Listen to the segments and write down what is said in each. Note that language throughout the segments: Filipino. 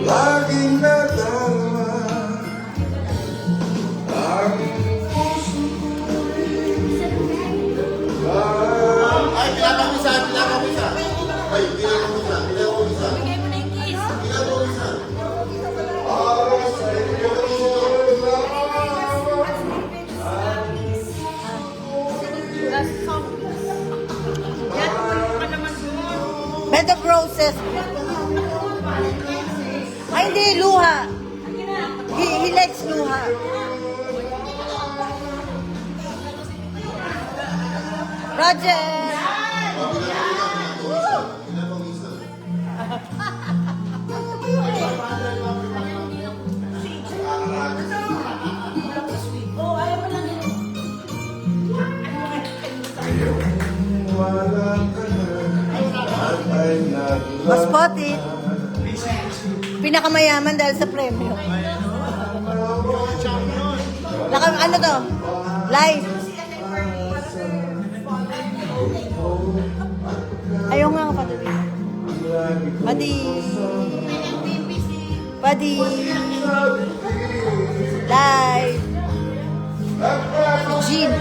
Laging nadalwa ang puso ko'y Ay, pinapamisa. Ay, pinapamisa. Bigay mo na yung kiss. para sa'yo Last song. Yan, tulong ka naman doon. Bed of Roses. Ay, hindi, luha. He likes luha. Roger! wala ka na at ay Mas potit. Pinakamayaman dahil sa premyo. Ano to? Live. Ayaw nga ako pati. Padi. Live. Jean.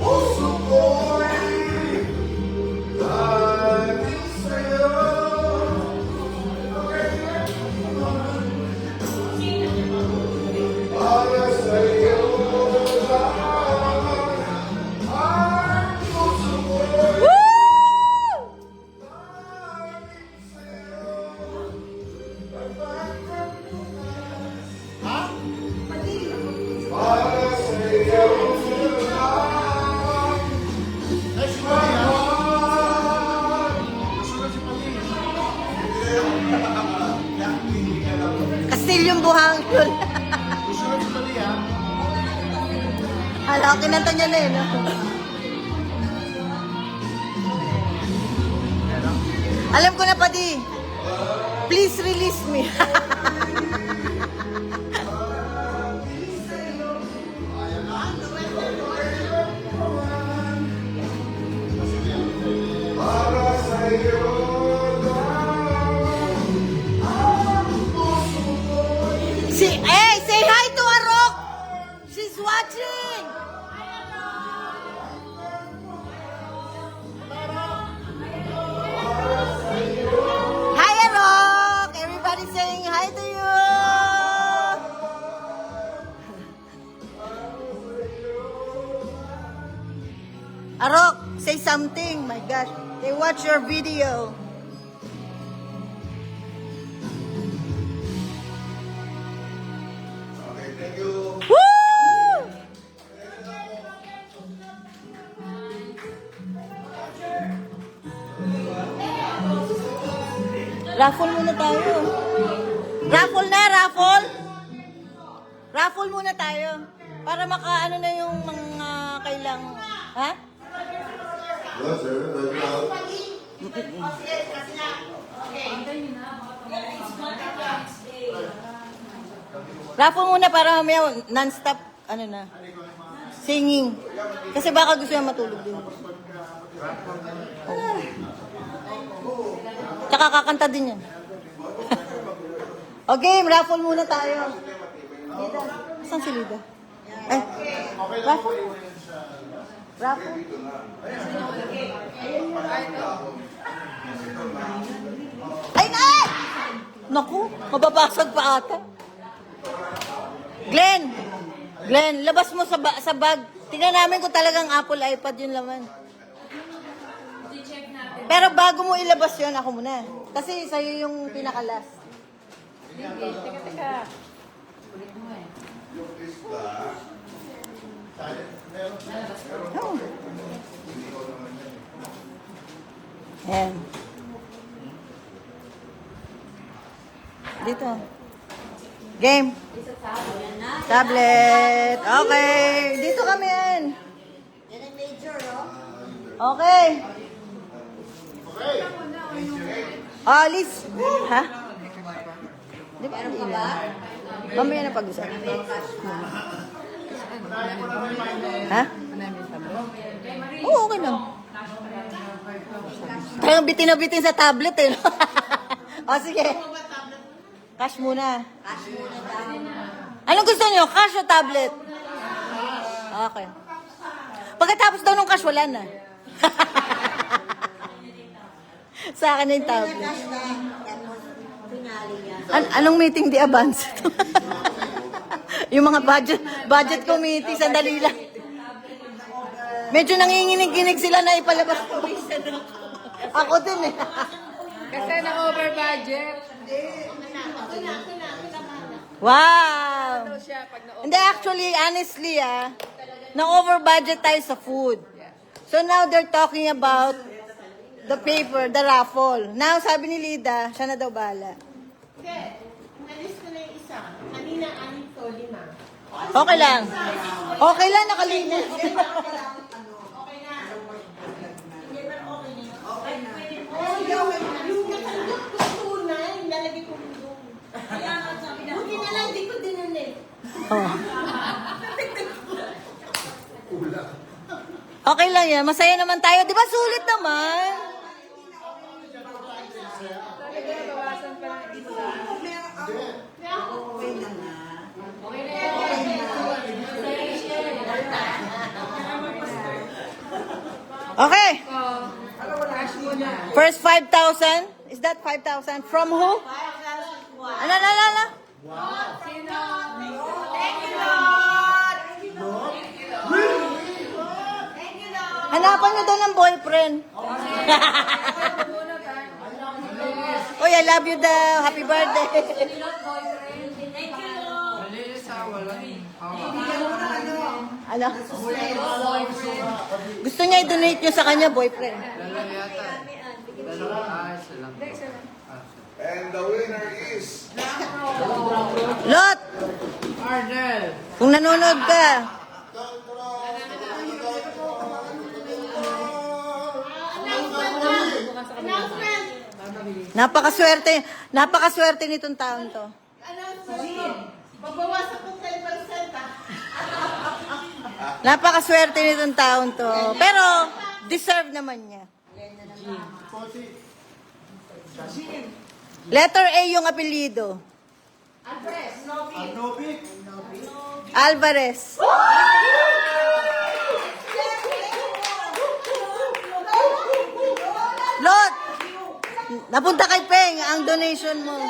puso ko'y laging sa'yo. Para sa'yo lang ang puso ko'y para sa'yo Castilyong Buhangul. Hala, kinanta niya na no? Alam ko na, Padi. Please release me. para sa'yo Say hi to Arok. She's watching. Hi, Arok. Everybody saying hi to you. Arok, say something. My gosh, they watch your video. Okay, thank you. Woo! Raffle muna tayo. Raffle na, raffle. Raffle muna tayo. Para makaano na yung mga kailang... Ha? Yes, sir. Raffle muna para mamaya non-stop, ano na, singing. Kasi baka gusto niya matulog din. Oh. Tsaka kakanta din yan. Okay, raffle muna tayo. Lida, saan si Lida? Ay, raffle. Raffle. Ay, na! Naku, mababasag pa ata. Glenn, labas mo sa bag. Tingnan namin kung talagang Apple iPad yung laman. Pero bago mo ilabas yun, ako muna. Kasi sa'yo yung pinakalas. Teka. Oh. Ayan. Dito. Game. Tablet. Okay. Dito kami yan. Okay. Alice. Ha? Di ba? Meron ka ba? Mamaya na pag-usap. Ha? Oo, okay lang. Talagang bitin na bitin sa tablet eh. O sige. Cash muna. Anong gusto niyo? Cash o tablet? Okay. Pagkatapos daw ng cash, wala na. Sa akin na yung tablet. Anong meeting di advance? Yung mga budget committee, sandali lang. Medyo nanginginig-ginig sila na ipalabas ko. Ako din eh. Kasi na-over budget. Wow! Siya pag na-over. Hindi, actually, honestly, na-over budget tayo sa food. So now they're talking about the paper, the raffle. Now, sabi ni Lida, siya na daw bahala. Nalis ko na yung isa. Kanina, 6 to 5. Okay lang. Okay lang, nakalimutan. Okay na. Hindi ba okay na? Okay na. Oh, yung nasandot ko tunay, nalagay ko doon. Kaya nga sabi na. Buti na lang, di ko dinunin. Oh. Okay lang yan. Masaya naman tayo. Di ba sulit naman? Bawasan pa lang isa. Okay. Cash muna. First 5,000. Is that 5,000? From who? Ano? Sino? Hanapan nyo daw ng boyfriend. Uy, I love you daw. Happy birthday. Ano? Gusto niya i-donate nyo sa kanya, boyfriend. And the winner is... Lot! Kung nanonood ka, Announcement! napakaswerte nitong taon to. Announcement! Babawasan ko 10%. Napakaswerte nitong taon to. Pero, deserve naman niya. Letter A yung apelyido. Alvarez. Lot! Napunta kay Peng ang donation mo.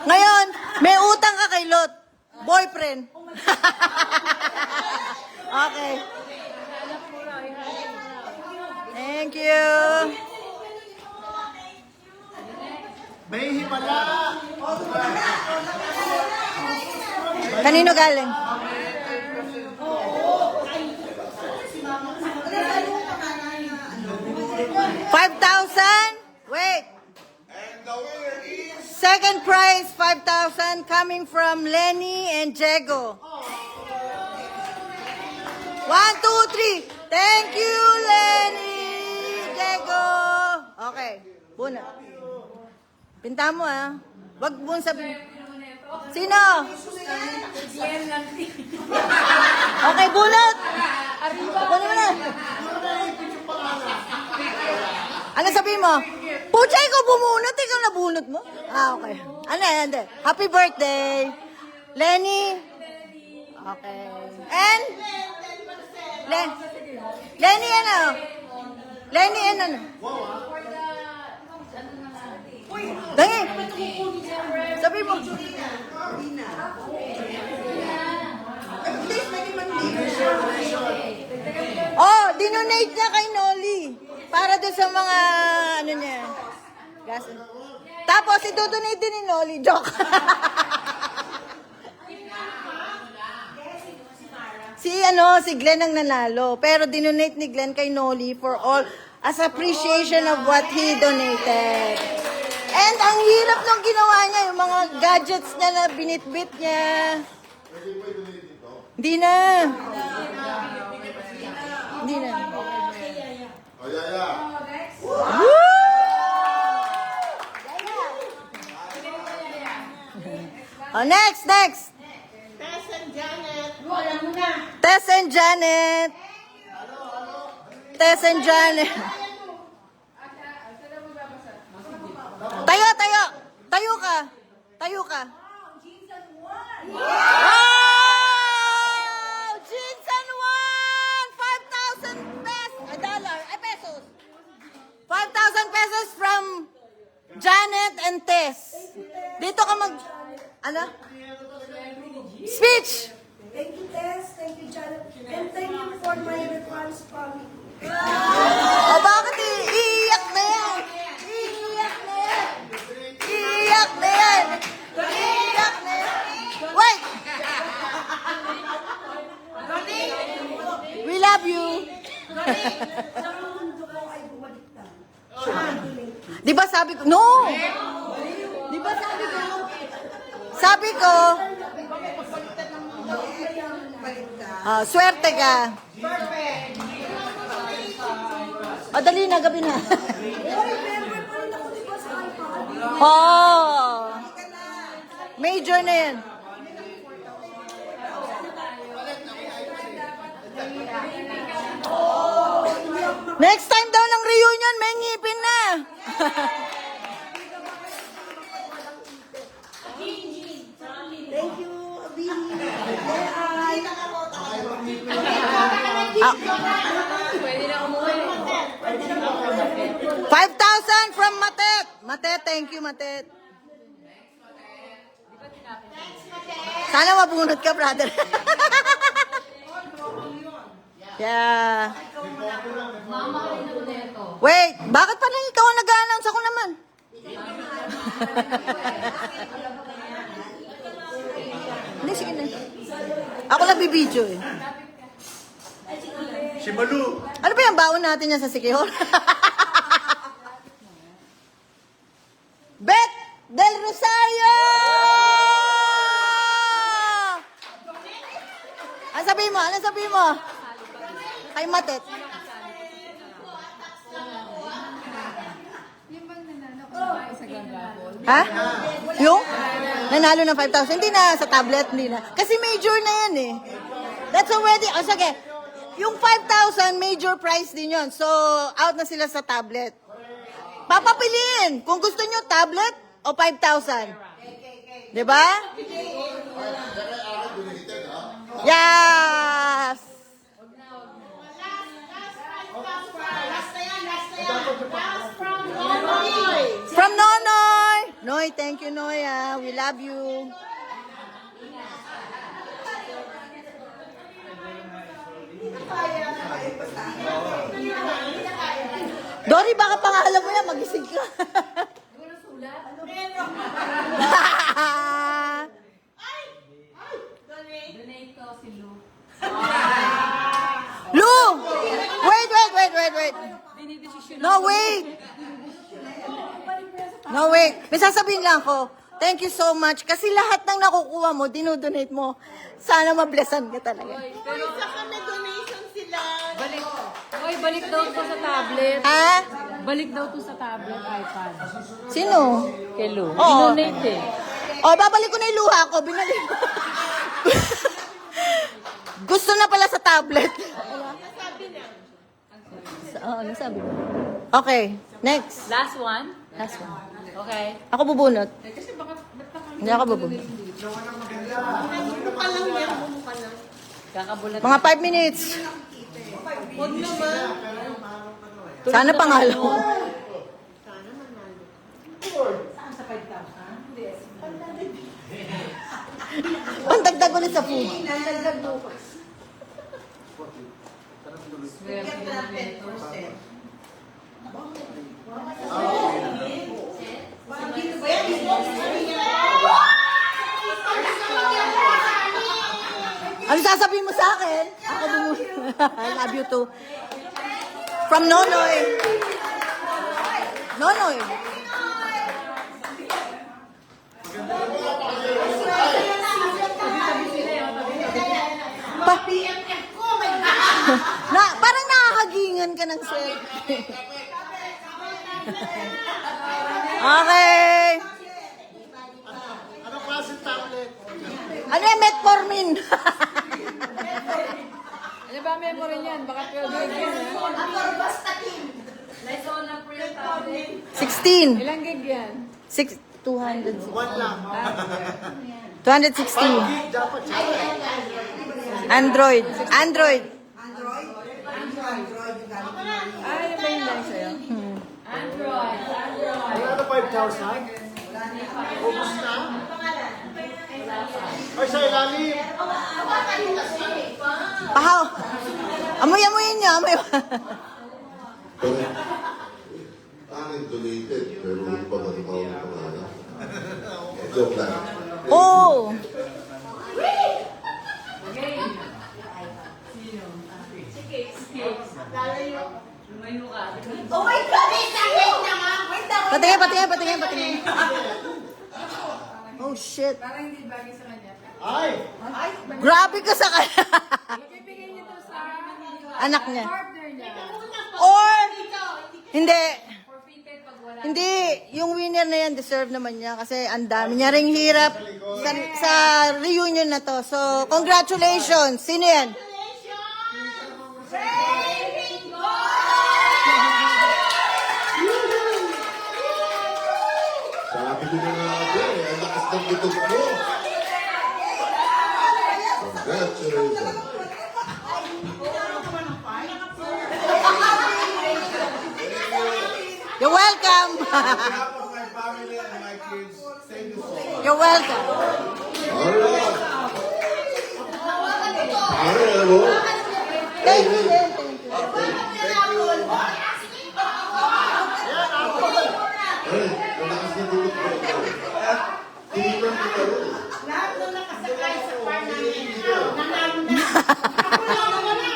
Ngayon, may utang ka kay Lot. Boyfriend. Okay. Thank you. May himala! Kanino galing? $5,000? Wait. And the winner is... Second prize, 5,000 coming from Lenny and Jego. 1, 2, 3. Thank you, Lenny! Jego! Okay, bunot. Pinta mo Wag mo sabihin. Sino? Okay, bunot! Kunin mo na. Ano sabihin mo? Puchay ko bumunot, ikaw nabunot mo? Okay. Ano yan? Happy birthday! Lenny? Okay. And? Lenny ano? Lenny ano? Dangi! Sabi mo. Oh, dinonate niya kay Noli. Para doon sa mga, ano niya. Gas. Tapos, idodonate din ni Noli. Joke. si Glenn ang nanalo. Pero dinonate ni Glenn kay Noli for all, as appreciation of what he donated. And ang hirap nung ginawa niya, yung mga gadgets niya na binitbit niya. Hindi na. Hindi na. Oh, yeah. Woo! Oh, next. Tess and Janet. Alam mo na. Tess and Janet. Tess and Janet. Tayo. Tayo ka. Wow! Jeans and one! 5,000 pesos. 5,000 pesos from Janet and Tess. Dito ka ano? Speech! Thank you, Tess. Thank you, Janet. And thank you for my response family. O bakit iiyak na yan? Wait! We love you. Sa mundo ko ay bumaliktad. Di ba sabi ko? No! Di ba sabi ko, swerte ka. O, dali na, gabi na. Oh! Major na yan. Next time daw ng reunion, may ngipin na. Thank you, Abi. Pwede na umuwi. 5,000 from Matet. Matet, thank you, Matet. Sana mabunot ka, brother. Yeah. Wait, bakit pa lang ikaw ang nag-a-announce? Ako naman. Hindi, sige na. Ako nagbibideo eh. Si Malu. Ano ba yung baon natin yan sa Sikihor? Bet del Rosario! Ano sabihin mo? Kay Matet. Ha? Yung? Nanalo ng 5,000? Hindi na, sa tablet, hindi na. Kasi major na yan eh. That's already, sige. Yung 5,000, major prize din yun. So, out na sila sa tablet. Papapiliin kung gusto nyo tablet o 5,000. Diba? Yes! From Nonoy! Noy, thank you, Noy. We love you. Dory, baka pangalan mo yan, magising ka. Lu! Wait. No, wait. May sasabihin lang ako. Thank you so much. Kasi lahat ng nakukuha mo, dinodonate mo. Sana mablessan ka talaga. Pero, Saka may donation sila. balik daw to sa tablet. Ha? Balik daw to sa tablet, iPad. Sino? Kay Lu. Oo. Dinonate eh. O, babalik ko na yung luha ko. Binalik. Gusto na pala sa tablet. Ano sabi mo? Okay, next. Last one? Last one. Okay. Ako bubunot. Kasi baka, ba't ka Hindi ako bubunot. Bumuka lang yan, bumuka lang. kakabulat? Mga 5 minutes. Huwag naman. Sana pangalo. Sana manalo. Pandagdag ulit sa food. Ano sasabihin mo sa akin? Ako I love you too. From Nonoy. Nonoy. PMF ko, may Parang nakakagingan ka ng selfie. Okay. Ano klaseng tablet? Metformin. Ano ba ang memory niyan? Baka 12 gig yan, ha? Atorvastatin. 16. Ilang gig yan? 200. 1 lang. 260. Gig dapat siya. Android. Android. Ah, yun ba yung lang sa'yo? Android. Wala na 5,000? Ubus na? Ay, sa ilalim. Ahaw. Amoy-amoyin niya. Amoy. Akin donated, pero hindi pa matatawa ng pangalan. Joke lang. Oh. Oh my God! Wait na nga! Wait na nga! Patingin. Oh, shit. Parang hindi bagay sa kanya. Ay! Grabe ka sa kanya. Ibigay niyo to sa Anak niya. partner niya. Or, hindi. Forfeited pag wala. Hindi, yung winner na yan, deserve naman niya kasi ang dami niya ring hirap sa reunion na to. So, congratulations! Sino yan? Sabi ko na nga ako eh, ang lakas ng butog mo. Congratulations. You're welcome! On behalf of my family and my kids, thank you so much. You're welcome. Alright. Alright, alam mo? Thank you, thank you. Alright, ang lakas ng butog mo. Tinipan ko na rin. Lahat na nakasakay sa par namin. Nanalo na. Ako lang naman na.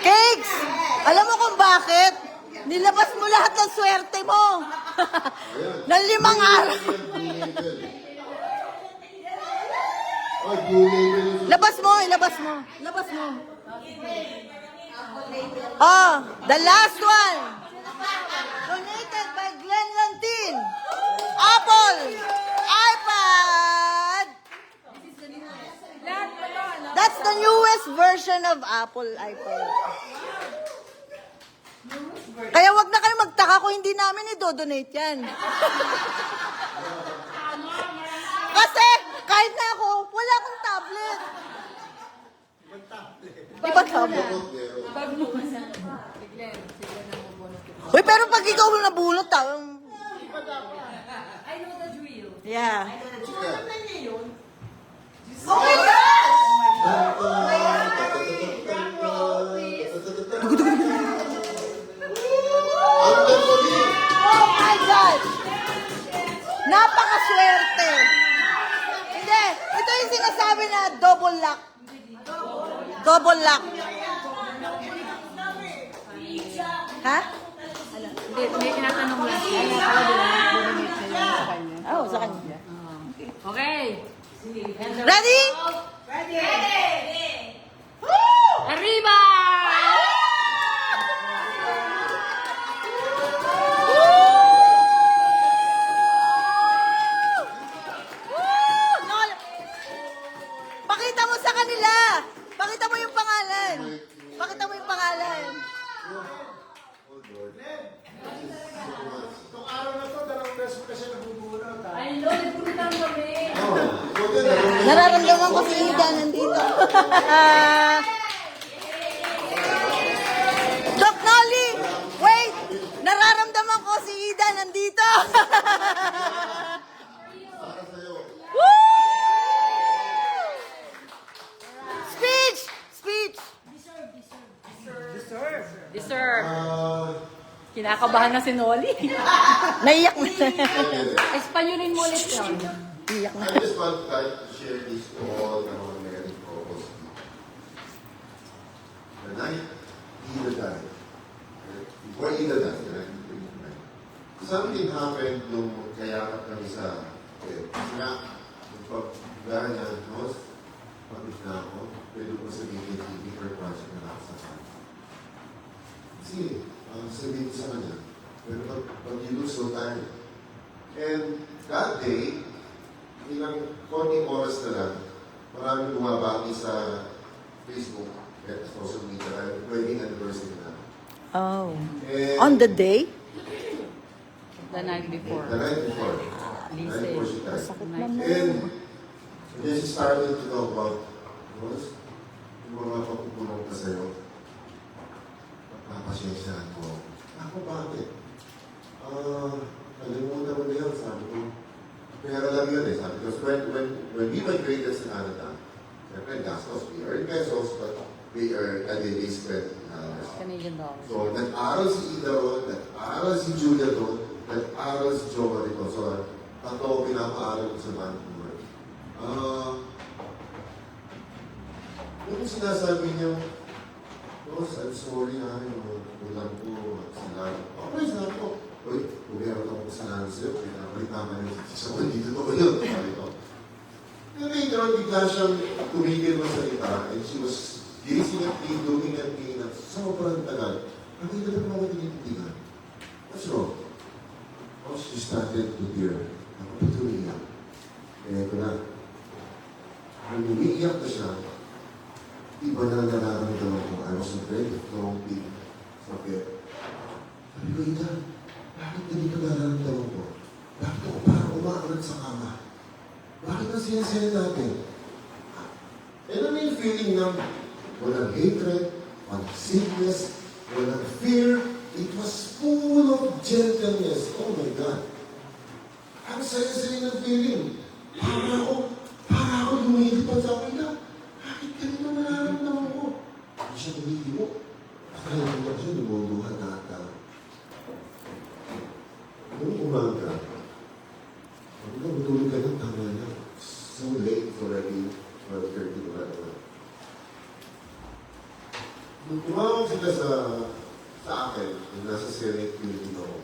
Cakes! Alam mo kung bakit? Nilabas mo lahat ng swerte mo. ng 5 araw. Ay, blue label yun. Labas mo. Oh, the last one. Donated by Glenn Lantin. Apple. iPad. That's the newest version of Apple iPad. Kaya wag na kayo magtaka kung hindi namin i-donate yan. Kasi kahit na ako, wala akong tablet. Di ba tablet? Uy, pero pag ikaw nabunot, I know the drill. yeah. Oh my God! Ang dali. Oh my God! Napakaswerte! Hindi, ito yung sinasabi na double luck. Double luck. Ha? Hindi, may tinatanong lang siya. Para donate sa'yo sa kanya. Oh, sa kanya. Okay. Ready? Arriba! Nol! Pakita mo sa kanila! Pakita mo yung pangalan! Pakita mo yung pangalan! Itong araw na to, 2 beses ko kasi nabubunot. Ay, Lord, nagpunta kami. Nararamdaman ko si Ida nandito. Doc Nolly! Wait! Nararamdaman ko si Ida nandito. Woo! Speech! Speech! Deserve. Kinakabahan na si Noli. Naiyak na. Espanyolin mo ulit yun. Iyak na. I just want to share this to all the mga married couples. The night Ida died, before Ida died, something happened nung kayakap kami sa kasi nga, pag-gaya niya, pagod na ako, pwede ko sabihin kay TV for project na nakasama. Kasi, sabihin ko sa kanya, pero pag you lose so tayo, And that day, ilang konting oras na lang, maraming bumabati sa Facebook at social media dahil wedding anniversary na. Oh. And On the day? The night before. the night before. Lisa. Night before she died. Sakit Night. naman. And then she started to talk about, Rose, yung mga papupunong ka sa'yo, papasensyahan ko. Ako, bakit? Kalimutan mo na yan, sabi ko. Pera lang yun eh, sabi ko. So when we migrated sa Canada, siyempre, gastos, we earn pesos, but we earn, they spend Canadian dollars. So, nag-aral si Ida doon, nag-aral si Julia doon, nag-aral si Joma dito. So, tatlo pinapaaral ko sa Vancouver. Yung sinasabi niyo, Rose, I'm sorry ha, ulam ko, sila. Okay, sila ko. Uy, kung meron akong kasalanan sa'yo, pinapalit naman yung sa dito ko yun. Sabi ko. And later on, bigla siyang tumigil ng salita, and she was gazing at me, looking at me, na sobrang tagal. Nakita na ako tinitigan. What's wrong? Oh, she started to tear. Ako pa tumiyak. Kaya ko na. Nung umiiyak na siya, iba na nararamdaman ko. I was afraid of throwing big. Sabi ko, Ida, bakit ganito nararamdaman ko? Bakit ako parang umaangat sa kama? Bakit ang sinasaya natin? And ano yung feeling ng walang hatred, walang sickness, walang fear? It was full of gentleness. Oh my God. Ang saya-saya ng feeling. Para ako lumilipad sa akin na, bakit ganito nararamdaman ko? Hindi siya lumilipad. Akala ko siya, lumuluhan na ata. Noong umaga, matulog ka ng tama na. So late already, 12:30 na naman. Nung tumawag sila sa akin, yung nasa Senate building ako,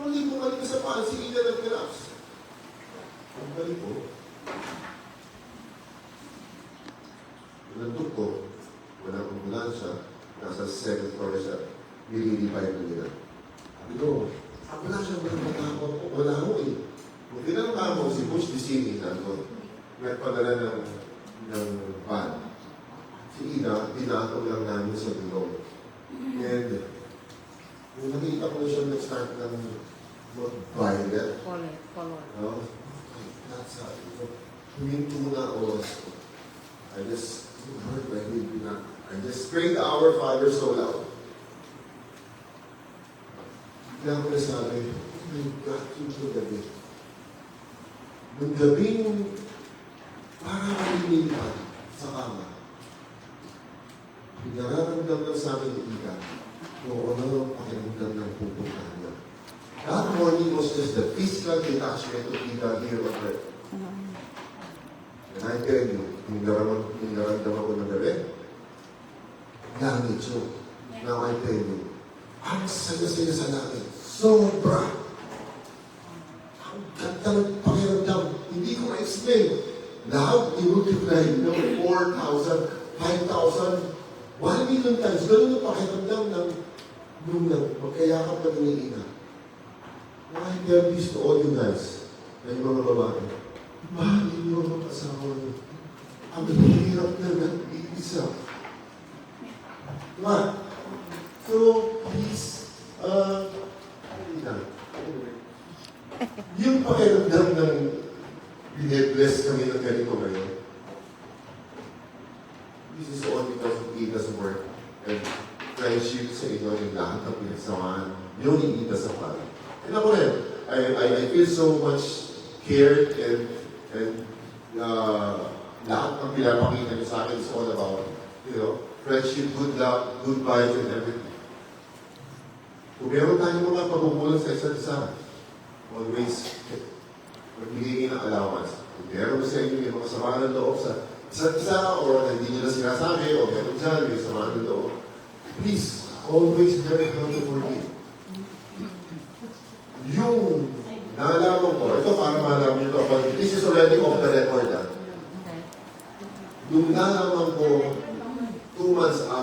hindi ko balik sa paan, si Ida nag-collapse. Ang balik ko, nandun ko, walang ambulansya, nasa 7th floor siya, nililipay ko nila. Sabi ko, wala siya, wala ako eh. Kung tinanong mo si Bush Dicini, nandun, nagpadala ng van. Si Ida, tinatong lang namin sa bilog. And, nung nakita ko na siya nag-start ng violet, Color. huminto na oras ko. I just heard my baby na. I just prayed our Father so loud. Bigla ko na sabi, oh my God, yung gabi. Nung gabing parang nililipad sa kama, nararamdam lang sa amin ni Ika kung ano ang pakiramdam ng pupuntahan niya. That morning was just the physical detachment of Ika here on earth. And I tell you, yung naramdaman ko ng gabi, langit yun. Now I tell you, ang saya-saya sa langit. Sobra! Ang ganda ng pakiramdam. Hindi ko ma-explain. Lahat i-multiply, 4,000, 5,000, 1 million times. Ganun yung pakiramdam ng nung magkayakap na iniina. I tell this to all you guys, na yung mga babae. Mahalin niyo ang asawa niyo. Ang hirap na nag-iisa. Diba? So, please, yung pakiramdam ng bine-bless kami ng ganito ngayon, this is all because of Ida's work and friendship sa inyo yung lahat ng pinagsamaan yung Ida sa pala. And ako rin, I feel so much cared and lahat ng pinapakita niyo sa akin is all about, friendship, good luck, good vibes, and everything. Kung meron tayong mga pagkukulang sa isa't isa, always magbigay ng allowance. Kung meron mo sa inyo yung mga sama ng loob sa isa't isa, or hindi nyo na sinasabi, o meron dyan, may sama ng loob, please, always learn how to forgive.